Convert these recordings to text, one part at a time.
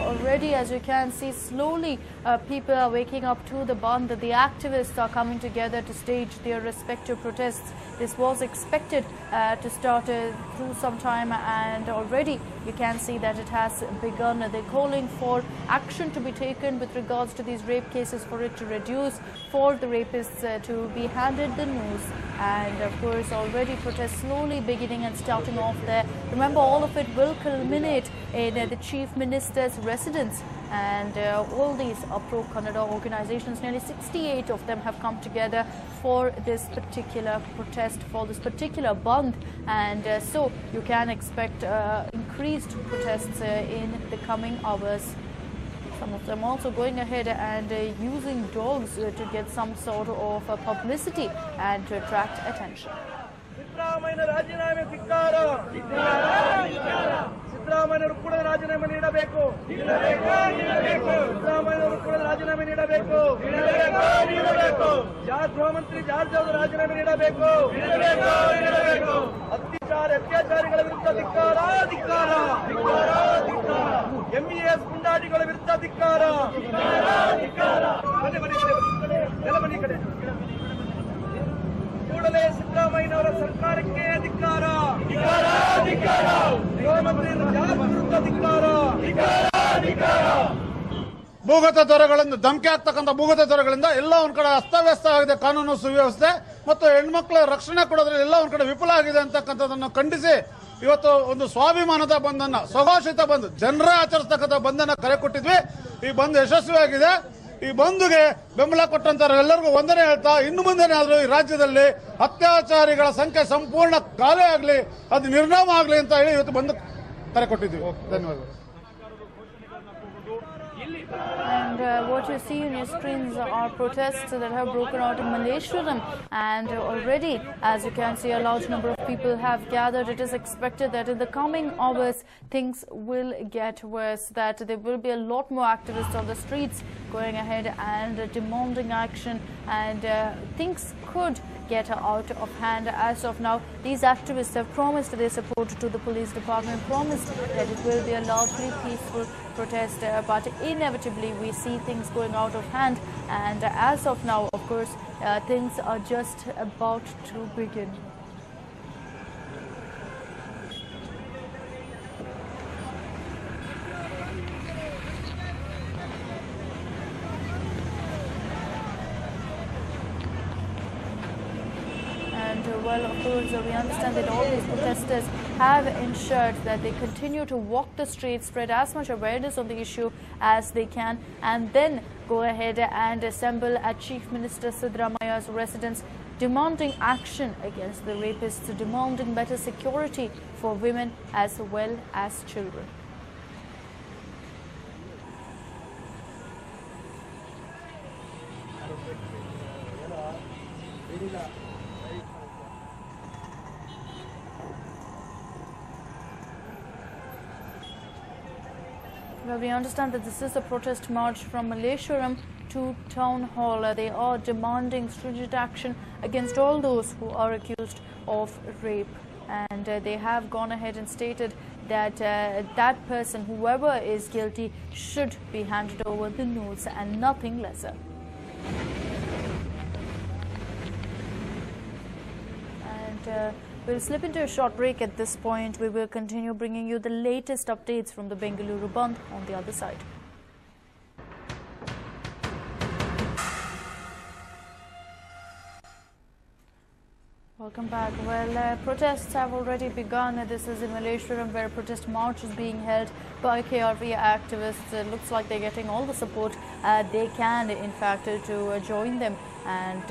already, as you can see, slowly people are waking up to the band. The activists are coming together to stage their respective protests. This was expected to start through some time, and already you can see that it has begun. They're calling for action to be taken with regards to these rape cases, for it to reduce, for the rapists to be handed the noose. And of course, already protests slowly beginning and starting off there. Remember, all of it will culminate in the Chief Minister's residence. And all these are pro-Kannada organizations, nearly 68 of them have come together for this particular protest, for this particular bandh. And so you can expect increased protests in the coming hours. Some of them also going ahead and using dogs to get some sort of publicity and to attract attention. ಸಿದ್ದರಾಮಯ್ಯನವರು ಕೂಡ ರಾಜೀನಾಮೆ ನೀಡಬೇಕು. ಸಿದ್ದರಾಮಯ್ಯನವರು ಕೂಡ ರಾಜೀನಾಮೆ ನೀಡಬೇಕು. ಗೃಹ ಮಂತ್ರಿ George ಅವರು ರಾಜೀನಾಮೆ ನೀಡಬೇಕು. ಅತ್ಯಾಚಾರಿಗಳ ವಿರುದ್ಧ ಧಿಕ್ಕಾರ, ಧಿಕ್ಕಾರ. ಎಂಇಎಸ್ ಗುಂಡಾಟಿಗಳ ವಿರುದ್ಧ ಧಿಕ್ಕಾರ. ನೆಲಮನಿ ಕಡೆ ಕೂಡಲೇ ಸಿದ್ದರಾಮಯ್ಯನವರ ಸರ್ಕಾರಕ್ಕೆ ಧಿಕ್ಕಾರ. ಗೃಹ ಮಂತ್ರಿ ಜಾರ್ಜ್ ವಿರುದ್ಧ ಧಿಕ್ಕಾರ. ಭೂಗತ ದೊರೆಗಳಿಂದ ಧಮಕಿ ಆಗ್ತಕ್ಕಂಥ ಭೂಗತ ದೊರೆಗಳಿಂದ ಎಲ್ಲ ಒಂದ್ ಕಡೆ ಅಸ್ತವ್ಯಸ್ತ ಆಗಿದೆ ಕಾನೂನು ಸುವ್ಯವಸ್ಥೆ, ಮತ್ತು ಹೆಣ್ಮಕ್ಳ ರಕ್ಷಣೆ ಕೊಡೋದ್ರಲ್ಲಿ ಎಲ್ಲ ಒಂದ್ ಕಡೆ ವಿಫಲ ಆಗಿದೆ ಅಂತಕ್ಕಂಥದ್ದನ್ನು ಖಂಡಿಸಿ ಇವತ್ತು ಒಂದು ಸ್ವಾಭಿಮಾನದ ಬಂಧನ, ಸ್ವಘೋಷಿತ ಬಂದ್, ಜನರ ಆಚರಿಸ್ತಕ್ಕಂಥ ಬಂಧನ ಕರೆ ಕೊಟ್ಟಿದ್ವಿ. ಈ ಬಂದ್ ಯಶಸ್ವಿಯಾಗಿದೆ. ಈ ಬಂದ್ಗೆ ಬೆಂಬಲ ಕೊಟ್ಟಂತವರೆಲ್ಲರಿಗೂ ವಂದನೆ ಹೇಳ್ತಾ, ಇನ್ನು ಮುಂದೆನಾದ್ರೂ ಈ ರಾಜ್ಯದಲ್ಲಿ ಅತ್ಯಾಚಾರಿಗಳ ಸಂಖ್ಯೆ ಸಂಪೂರ್ಣ ಖಾಲಿ ಆಗಲಿ, ಅದು ನಿರ್ನಾಮ ಆಗಲಿ ಅಂತ ಹೇಳಿ ಇವತ್ತು ಬಂದ್ ಕರೆ ಕೊಟ್ಟಿದ್ವಿ. ಧನ್ಯವಾದಗಳು. And what you see on your screens are protests that have broken out in Malleshwaram, and already, as you can see, a large number of people have gathered. It is expected that in the coming hours things will get worse, that there will be a lot more activists on the streets going ahead and demanding action, and things could get out of hand. As of now, these activists have promised their support to the police department, promised that it will be a largely peaceful protest, but inevitably we see things going out of hand, and as of now, of course, things are just about to begin. Well, of course, we understand that all these protesters have ensured that they continue to walk the streets, spread as much awareness on the issue as they can, and then go ahead and assemble at Chief Minister Siddaramaia's residence, demanding action against the rapists, demanding better security for women as well as children. Well, we understand that this is a protest march from Malleshwaram to Town Hall. They are demanding stringent action against all those who are accused of rape. And they have gone ahead and stated that that person, whoever is guilty, should be handed over the noose and nothing lesser. And we'll slip into a short break at this point. We will continue bringing you the latest updates from the Bengaluru Bandh on the other side. Welcome back. Well, protests have already begun. This is in Malleshwaram, where a protest march is being held by KRV activists. It looks like they're getting all the support they can, in fact, to join them. And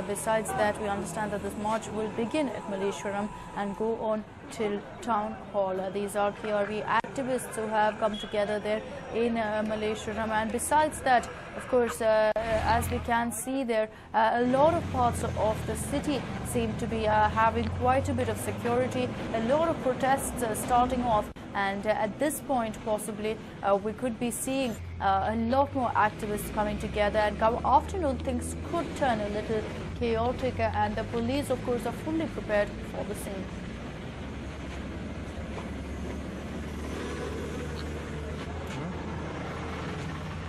besides that, we understand that this march will begin at Malleshwaram and go on till Town Hall. These are KRV activists who have come together there in Malleshwaram. And besides that, of course, as we can see there, a lot of parts of the city seem to be having quite a bit of security. A lot of protests starting off, and at this point possibly we could be seeing a lot more activists coming together, and come afternoon things could turn a little chaotic, and the police of course are fully prepared for the same.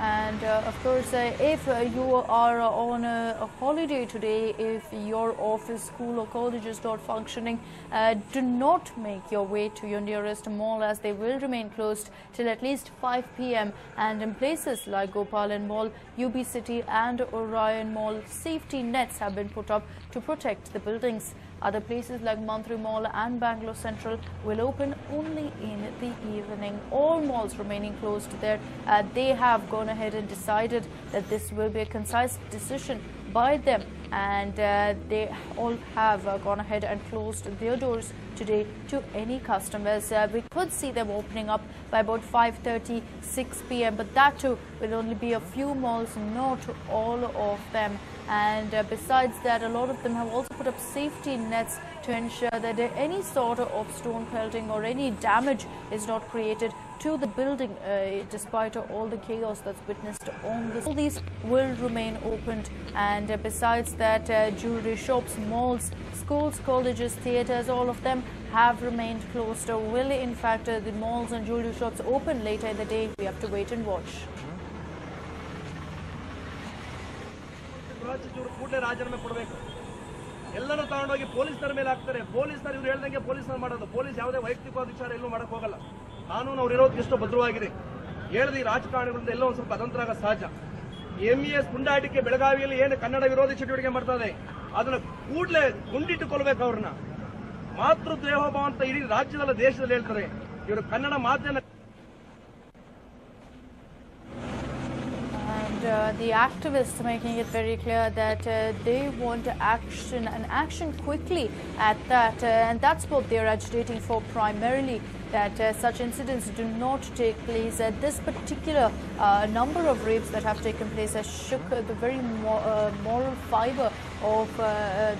And of course, if you are on a holiday today, if your office, school or college is not functioning, do not make your way to your nearest mall, as they will remain closed till at least 5 p.m. And in places like Gopalan Mall, UB City and Orion Mall, safety nets have been put up to protect the buildings. Other places like Mantri Mall and Bangalore Central will open only in the evening. All malls remaining closed there. They have gone ahead and decided that this will be a concise decision by them, and they all have gone ahead and closed their doors today to any customers. We could see them opening up by about 5:30, 6 p.m. but that too will only be a few malls, not all of them. And besides that, a lot of them have also put up safety nets to ensure that any sort of stone pelting or any damage is not created to the building, despite all the chaos that's witnessed on this. All these will remain opened, and besides that, jewelry shops, malls, schools, colleges, theatres, all of them have remained closed. Or will in fact the malls and jewelry shops open later in the day? We have to wait and watch. ಕೂಡಲೇ ರಾಜೀನಾಮೆ ಕೊಡಬೇಕು. ಎಲ್ಲರೂ ತಗೊಂಡೋಗಿ ಪೊಲೀಸರ ಮೇಲೆ ಹಾಕ್ತಾರೆ. ಪೊಲೀಸರು ಇವ್ರು ಹೇಳ್ದಂಗೆ ಪೊಲೀಸರು ಮಾಡೋದು. ಪೊಲೀಸ್ ಯಾವುದೇ ವೈಯಕ್ತಿಕವಾದ ವಿಚಾರ ಎಲ್ಲೂ ಮಾಡಕ್ ಹೋಗಲ್ಲ. ಕಾನೂನು ಅವ್ರು ಇರೋದಕ್ಕೆ ಎಷ್ಟು ಭದ್ರವಾಗಿದೆ. ಹೇಳ್ದೆ ಈ ರಾಜಕಾರಣಿಗಳಿಂದ ಎಲ್ಲೋ ಒಂದು ಸ್ವಲ್ಪ ಅತಂತ್ರ ಆಗ ಸಹಜ. MES ಪುಂಡಾಟಿಕೆ ಬೆಳಗಾವಿಯಲ್ಲಿ ಏನು ಕನ್ನಡ ವಿರೋಧಿ ಚಟುವಟಿಕೆ ಮಾಡ್ತಾ ಇದೆ, ಅದನ್ನ ಕೂಡಲೇ ಗುಂಡಿಟ್ಟುಕೊಳ್ಬೇಕು. ಅವ್ರನ್ನ ಮಾತೃದೇವೋಭವ ಅಂತ ಇಡೀ ರಾಜ್ಯದಲ್ಲ ದೇಶದಲ್ಲಿ ಹೇಳ್ತಾರೆ. ಇವರು ಕನ್ನಡ ಮಾತನ್ನ the activists making it very clear that they want action and action quickly at that, and that's what they're agitating for primarily, that such incidents do not take place. This particular number of rapes that have taken place has shook the very moral fiber of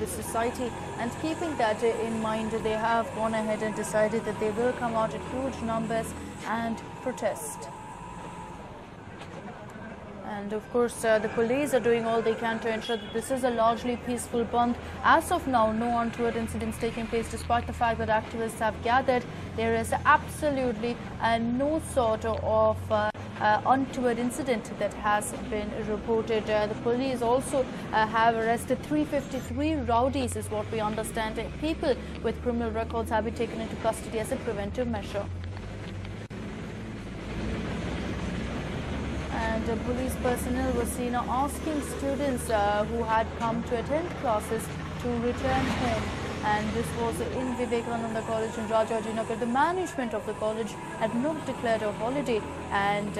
the society, and keeping that in mind, they have gone ahead and decided that they will come out in huge numbers and protest. And of course, the police are doing all they can to ensure that this is a largely peaceful Bandh. As of now, no untoward incidents taking place, despite the fact that activists have gathered. There is absolutely no sort of untoward incident that has been reported. The police also have arrested 353 rowdies, is what we understand. People with criminal records have been taken into custody as a preventive measure. And police personnel were seen asking students who had come to attend classes to return home. And this was in Vivekananda College in Rajajinagar. The management of the college had not declared a holiday, and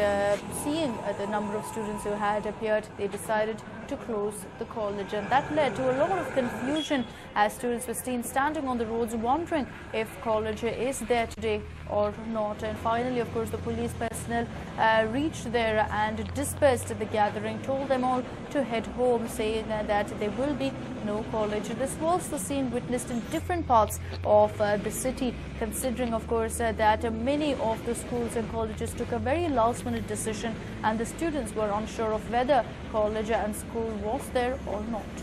seeing the number of students who had appeared, they decided to close the college, and that led to a lot of confusion as students were seen standing on the roads wondering if college is there today or not. And finally, of course, the police personnel reached there and dispersed the gathering, told them all to head home, saying that there will be no college. This was the scene witnessed in different parts of the city, considering, of course, that many of the schools and colleges took a very last-minute decision, and the students were unsure of whether college and school was there or not.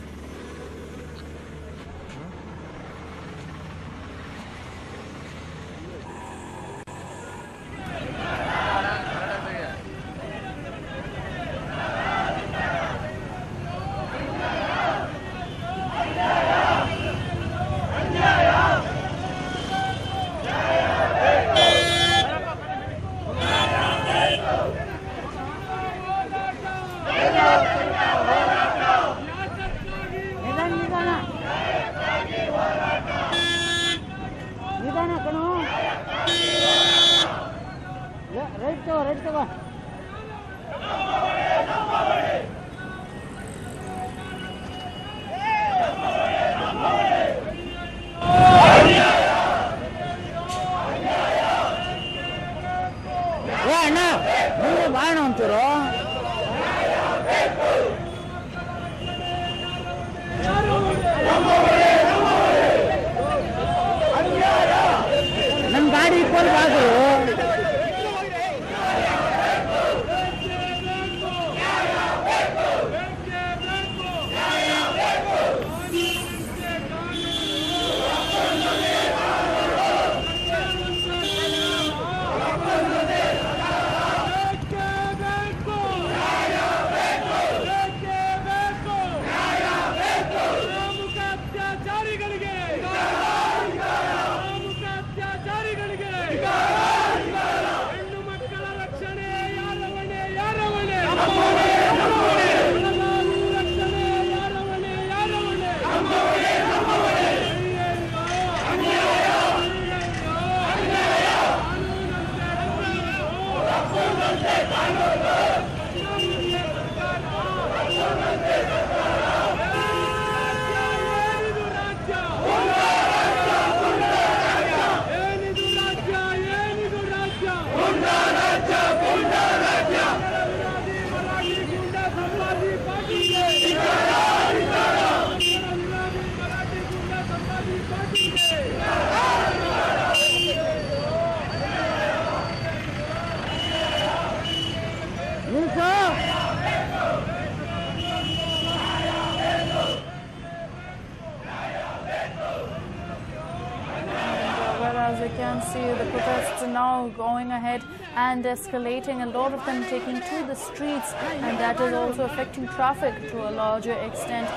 as you can see, the protests are now going ahead and escalating, a lot of them taking to the streets, and that is also affecting traffic to a larger extent.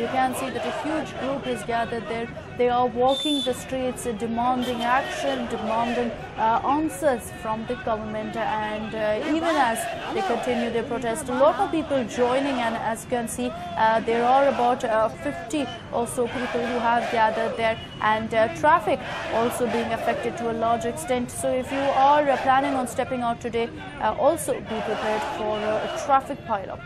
You can see that a huge group is gathered there. They are walking the streets, demanding action, demanding answers from the government, and even as they continue their protest, a lot of people joining, and as you can see, there are about 50 or so people who have gathered there, and traffic also being affected to a large extent. So if you are planning on stepping out today, also be prepared for a traffic pile-up.